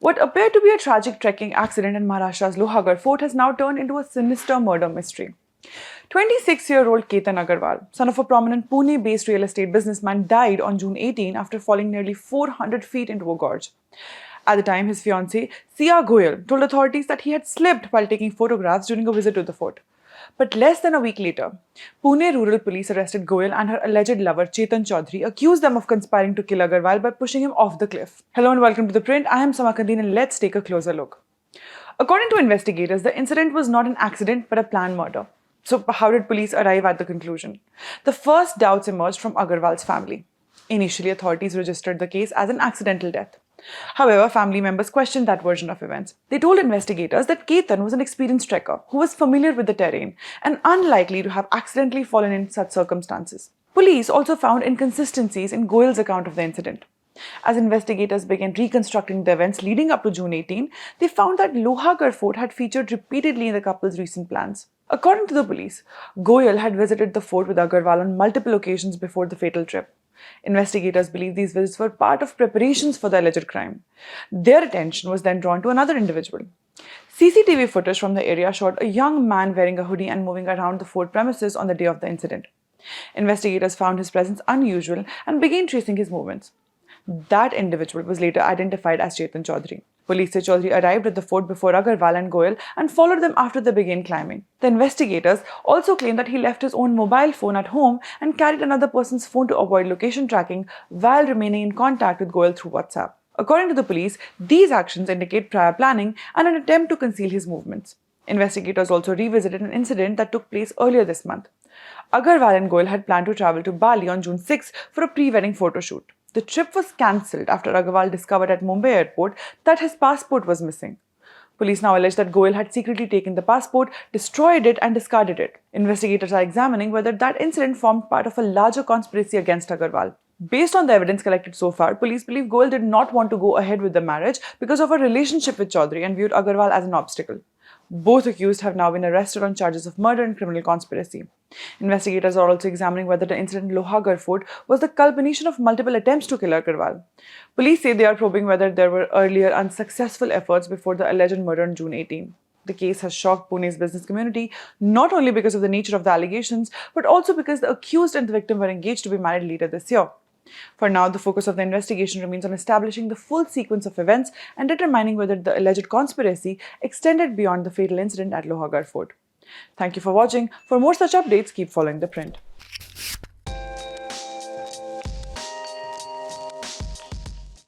What appeared to be a tragic trekking accident in Maharashtra's Lohagad fort has now turned into a sinister murder mystery. 26-year-old Ketan Agarwal, son of a prominent Pune-based real estate businessman, died on June 18 after falling nearly 400 feet into a gorge. At the time, his fiancée, Samah Qundeel, told authorities that he had slipped while taking photographs during a visit to the fort. But less than a week later, Pune Rural Police arrested Goyal and her alleged lover Chetan Chaudhary, accused them of conspiring to kill Agarwal by pushing him off the cliff. Hello and welcome to ThePrint. I am Samah Qundeel and let's take a closer look. According to investigators, the incident was not an accident but a planned murder. So how did police arrive at the conclusion? The first doubts emerged from Agarwal's family. Initially, authorities registered the case as an accidental death. However, family members questioned that version of events. They told investigators that Ketan was an experienced trekker who was familiar with the terrain and unlikely to have accidentally fallen in such circumstances. Police also found inconsistencies in Goyal's account of the incident. As investigators began reconstructing the events leading up to June 18, they found that Lohagad fort had featured repeatedly in the couple's recent plans. According to the police, Goyal had visited the fort with Agarwal on multiple occasions before the fatal trip. Investigators believe these visits were part of preparations for the alleged crime. Their attention was then drawn to another individual. CCTV footage from the area showed a young man wearing a hoodie and moving around the fort premises on the day of the incident. Investigators found his presence unusual and began tracing his movements. That individual was later identified as Chetan Chaudhary. Police say Chaudhary arrived at the fort before Agarwal and Goyal and followed them after they began climbing. The investigators also claim that he left his own mobile phone at home and carried another person's phone to avoid location tracking while remaining in contact with Goyal through WhatsApp. According to the police, these actions indicate prior planning and an attempt to conceal his movements. Investigators also revisited an incident that took place earlier this month. Agarwal and Goyal had planned to travel to Bali on June 6 for a pre-wedding photo shoot. The trip was cancelled after Agarwal discovered at Mumbai airport that his passport was missing. Police now allege that Goyal had secretly taken the passport, destroyed it and discarded it. Investigators are examining whether that incident formed part of a larger conspiracy against Agarwal. Based on the evidence collected so far, police believe Goyal did not want to go ahead with the marriage because of her relationship with Chaudhary and viewed Agarwal as an obstacle. Both accused have now been arrested on charges of murder and criminal conspiracy. Investigators are also examining whether the incident in Lohagad fort was the culmination of multiple attempts to kill Agarwal. Police say they are probing whether there were earlier unsuccessful efforts before the alleged murder on June 18. The case has shocked Pune's business community, not only because of the nature of the allegations, but also because the accused and the victim were engaged to be married later this year. For now, the focus of the investigation remains on establishing the full sequence of events and determining whether the alleged conspiracy extended beyond the fatal incident at Lohagad fort. Thank you for watching. For more such updates, keep following ThePrint.